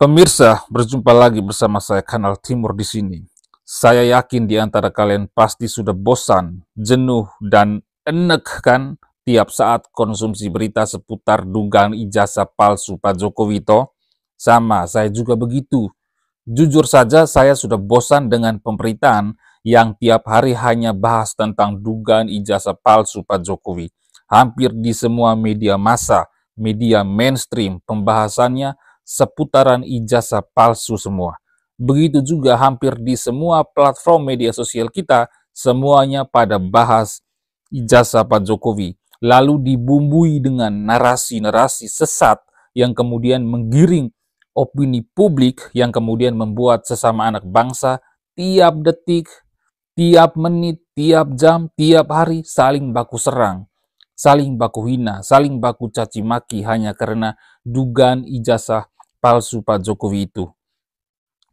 Pemirsa, berjumpa lagi bersama saya Kanal Timur di sini. Saya yakin di antara kalian pasti sudah bosan, jenuh, dan enek kan tiap saat konsumsi berita seputar dugaan ijazah palsu Pak Jokowi toh. Sama, saya juga begitu. Jujur saja saya sudah bosan dengan pemberitaan yang tiap hari hanya bahas tentang dugaan ijazah palsu Pak Jokowi. Hampir di semua media massa, media mainstream, pembahasannya seputaran ijazah palsu semua. Begitu juga hampir di semua platform media sosial kita, semuanya pada bahas ijazah Pak Jokowi. Lalu dibumbui dengan narasi-narasi sesat yang kemudian menggiring opini publik, yang kemudian membuat sesama anak bangsa tiap detik, tiap menit, tiap jam, tiap hari saling baku serang, saling baku hina, saling baku caci maki hanya karena dugaan ijazah palsu Pak Jokowi itu.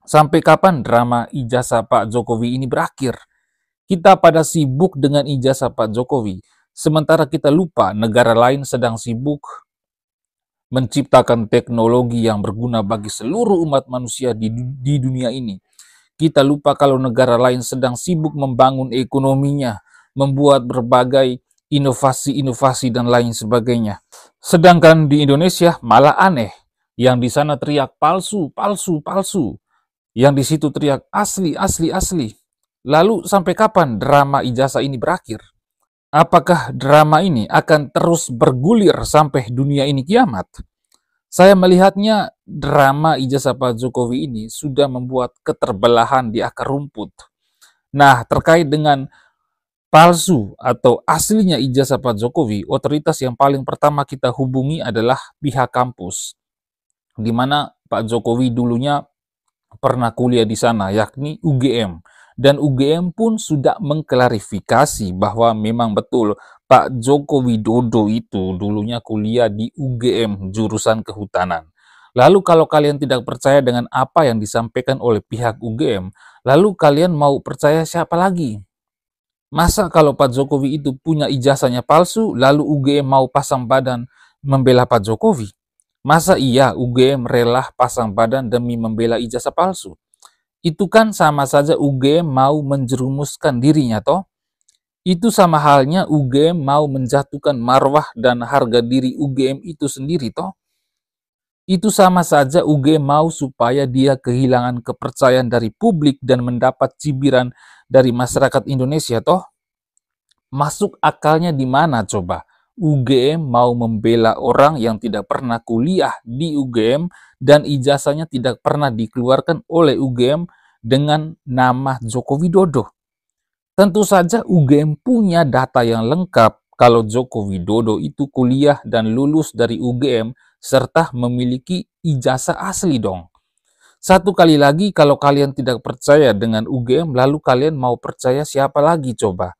Sampai kapan drama ijazah Pak Jokowi ini berakhir? Kita pada sibuk dengan ijazah Pak Jokowi, sementara kita lupa negara lain sedang sibuk menciptakan teknologi yang berguna bagi seluruh umat manusia di dunia ini. Kita lupa kalau negara lain sedang sibuk membangun ekonominya, membuat berbagai inovasi-inovasi dan lain sebagainya. Sedangkan di Indonesia malah aneh, yang di sana teriak palsu, palsu, palsu, yang di situ teriak asli, asli, asli. Lalu sampai kapan drama ijazah ini berakhir? Apakah drama ini akan terus bergulir sampai dunia ini kiamat? Saya melihatnya drama ijazah Pak Jokowi ini sudah membuat keterbelahan di akar rumput. Nah, terkait dengan palsu atau aslinya ijazah Pak Jokowi, otoritas yang paling pertama kita hubungi adalah pihak kampus, di mana Pak Jokowi dulunya pernah kuliah di sana, yakni UGM. Dan UGM pun sudah mengklarifikasi bahwa memang betul Pak Joko Widodo itu dulunya kuliah di UGM jurusan kehutanan. Lalu kalau kalian tidak percaya dengan apa yang disampaikan oleh pihak UGM, lalu kalian mau percaya siapa lagi? Masa kalau Pak Jokowi itu punya ijazahnya palsu, lalu UGM mau pasang badan membela Pak Jokowi? Masa iya UGM rela pasang badan demi membela ijazah palsu? Itu kan sama saja UGM mau menjerumuskan dirinya toh. Itu sama halnya UGM mau menjatuhkan marwah dan harga diri UGM itu sendiri toh. Itu sama saja UGM mau supaya dia kehilangan kepercayaan dari publik dan mendapat cibiran dari masyarakat Indonesia toh. Masuk akalnya di mana coba? UGM mau membela orang yang tidak pernah kuliah di UGM dan ijazahnya tidak pernah dikeluarkan oleh UGM dengan nama Joko Widodo. Tentu saja UGM punya data yang lengkap kalau Joko Widodo itu kuliah dan lulus dari UGM serta memiliki ijazah asli dong. Satu kali lagi, kalau kalian tidak percaya dengan UGM, lalu kalian mau percaya siapa lagi coba?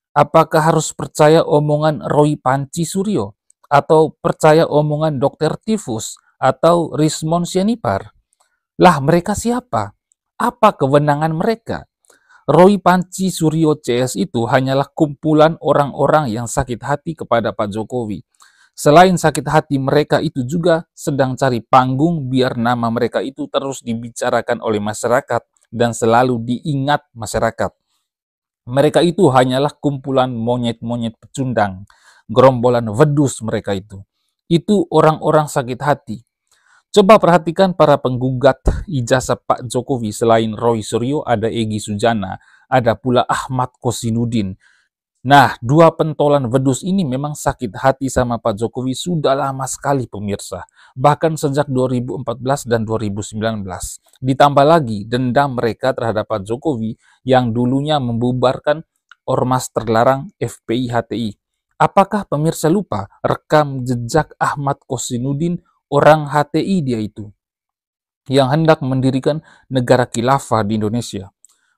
Apakah harus percaya omongan Roy Panci Suryo? Atau percaya omongan Dr. Tifus? Atau Rismon Sianipar? Lah, mereka siapa? Apa kewenangan mereka? Roy Panci Suryo CS itu hanyalah kumpulan orang-orang yang sakit hati kepada Pak Jokowi. Selain sakit hati, mereka itu juga sedang cari panggung biar nama mereka itu terus dibicarakan oleh masyarakat dan selalu diingat masyarakat. Mereka itu hanyalah kumpulan monyet-monyet pecundang, gerombolan wedus mereka itu. Itu orang-orang sakit hati. Coba perhatikan para penggugat ijazah Pak Jokowi. Selain Roy Suryo, ada Egy Sujana, ada pula Ahmad Kosinudin. Nah, dua pentolan wedus ini memang sakit hati sama Pak Jokowi sudah lama sekali pemirsa. Bahkan sejak 2014 dan 2019. Ditambah lagi dendam mereka terhadap Pak Jokowi yang dulunya membubarkan ormas terlarang FPI HTI. Apakah pemirsa lupa rekam jejak Ahmad Kosinudin, orang HTI dia itu, yang hendak mendirikan negara khilafah di Indonesia?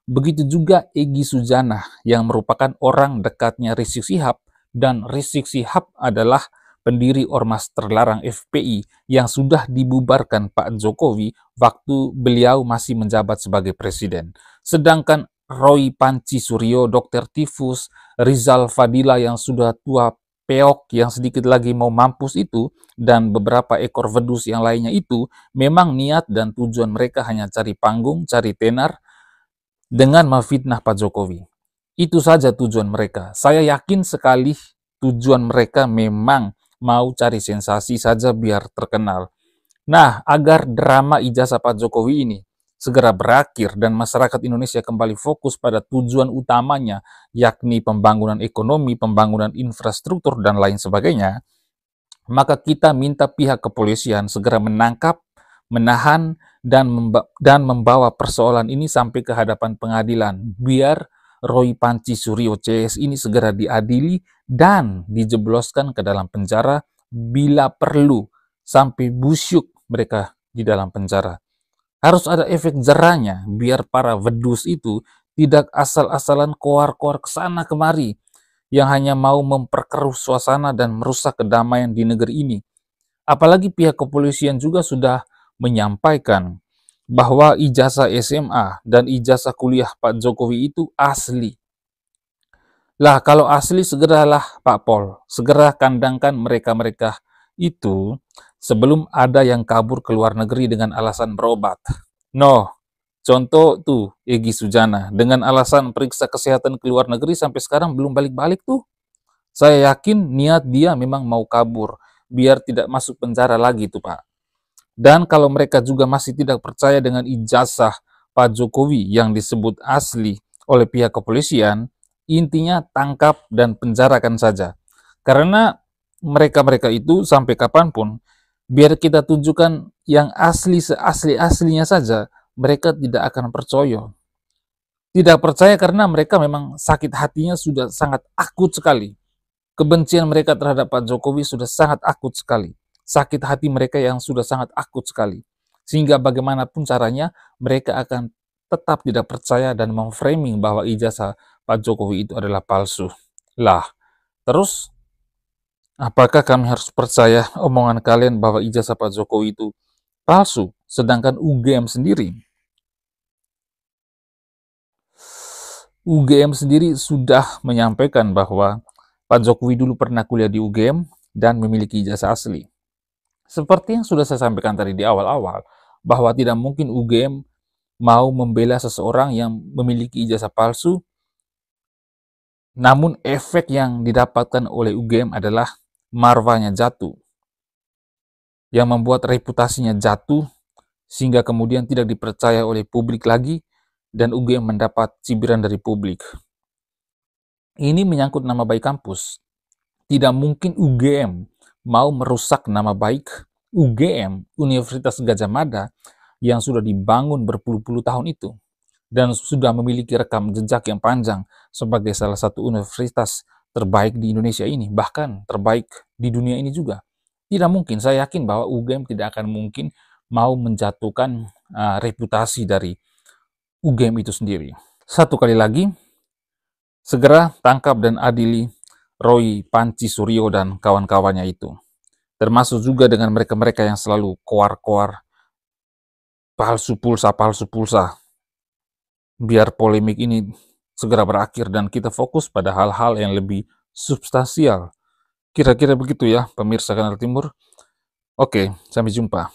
Begitu juga Egy Sujana yang merupakan orang dekatnya Rizik Syihab, dan Rizik Syihab adalah pendiri ormas terlarang FPI yang sudah dibubarkan Pak Jokowi waktu beliau masih menjabat sebagai presiden. Sedangkan Roy Panci Suryo, Dr. Tifus, Rizal Fadila yang sudah tua peok yang sedikit lagi mau mampus itu, dan beberapa ekor wedus yang lainnya itu, memang niat dan tujuan mereka hanya cari panggung, cari tenar, dengan memfitnah Pak Jokowi. Itu saja tujuan mereka. Saya yakin sekali tujuan mereka memang mau cari sensasi saja biar terkenal. Nah, agar drama ijazah Pak Jokowi ini segera berakhir dan masyarakat Indonesia kembali fokus pada tujuan utamanya, yakni pembangunan ekonomi, pembangunan infrastruktur, dan lain sebagainya, maka kita minta pihak kepolisian segera menangkap, menahan, dan membawa persoalan ini sampai ke hadapan pengadilan, biar Roy Panci Suryo CS ini segera diadili dan dijebloskan ke dalam penjara bila perlu, sampai busyuk mereka di dalam penjara. Harus ada efek jerahnya, biar para wedus itu tidak asal-asalan koar-koar ke sana kemari, yang hanya mau memperkeruh suasana dan merusak kedamaian di negeri ini. Apalagi pihak kepolisian juga sudah menyampaikan bahwa ijazah SMA dan ijazah kuliah Pak Jokowi itu asli. Lah, kalau asli segeralah Pak Pol, segera kandangkan mereka-mereka itu sebelum ada yang kabur ke luar negeri dengan alasan berobat. No, contoh tuh Egy Sujana dengan alasan periksa kesehatan ke luar negeri sampai sekarang belum balik-balik tuh. Saya yakin niat dia memang mau kabur, biar tidak masuk penjara lagi tuh Pak. Dan kalau mereka juga masih tidak percaya dengan ijazah Pak Jokowi yang disebut asli oleh pihak kepolisian, intinya tangkap dan penjarakan saja. Karena mereka-mereka itu sampai kapanpun, biar kita tunjukkan yang asli seasli-aslinya saja, mereka tidak akan percaya. Tidak percaya karena mereka memang sakit hatinya sudah sangat akut sekali. Kebencian mereka terhadap Pak Jokowi sudah sangat akut sekali. Sakit hati mereka yang sudah sangat akut sekali. Sehingga bagaimanapun caranya, mereka akan tetap tidak percaya dan memframing bahwa ijazah Pak Jokowi itu adalah palsu. Lah, terus apakah kami harus percaya omongan kalian bahwa ijazah Pak Jokowi itu palsu, sedangkan UGM sendiri sudah menyampaikan bahwa Pak Jokowi dulu pernah kuliah di UGM dan memiliki ijazah asli. Seperti yang sudah saya sampaikan tadi di awal-awal, bahwa tidak mungkin UGM mau membela seseorang yang memiliki ijazah palsu, namun efek yang didapatkan oleh UGM adalah marwahnya jatuh, yang membuat reputasinya jatuh, sehingga kemudian tidak dipercaya oleh publik lagi, dan UGM mendapat cibiran dari publik. Ini menyangkut nama baik kampus. Tidak mungkin UGM mau merusak nama baik UGM, Universitas Gadjah Mada, yang sudah dibangun berpuluh-puluh tahun itu, dan sudah memiliki rekam jejak yang panjang sebagai salah satu universitas terbaik di Indonesia ini, bahkan terbaik di dunia ini juga. Tidak mungkin, saya yakin bahwa UGM tidak akan mungkin mau menjatuhkan reputasi dari UGM itu sendiri. Satu kali lagi, segera tangkap dan adili Roy Panci Suryo dan kawan-kawannya itu. Termasuk juga dengan mereka-mereka yang selalu koar-koar palsu pulsa. Biar polemik ini segera berakhir dan kita fokus pada hal-hal yang lebih substansial. Kira-kira begitu ya, pemirsa Kanal Timur. Oke, sampai jumpa.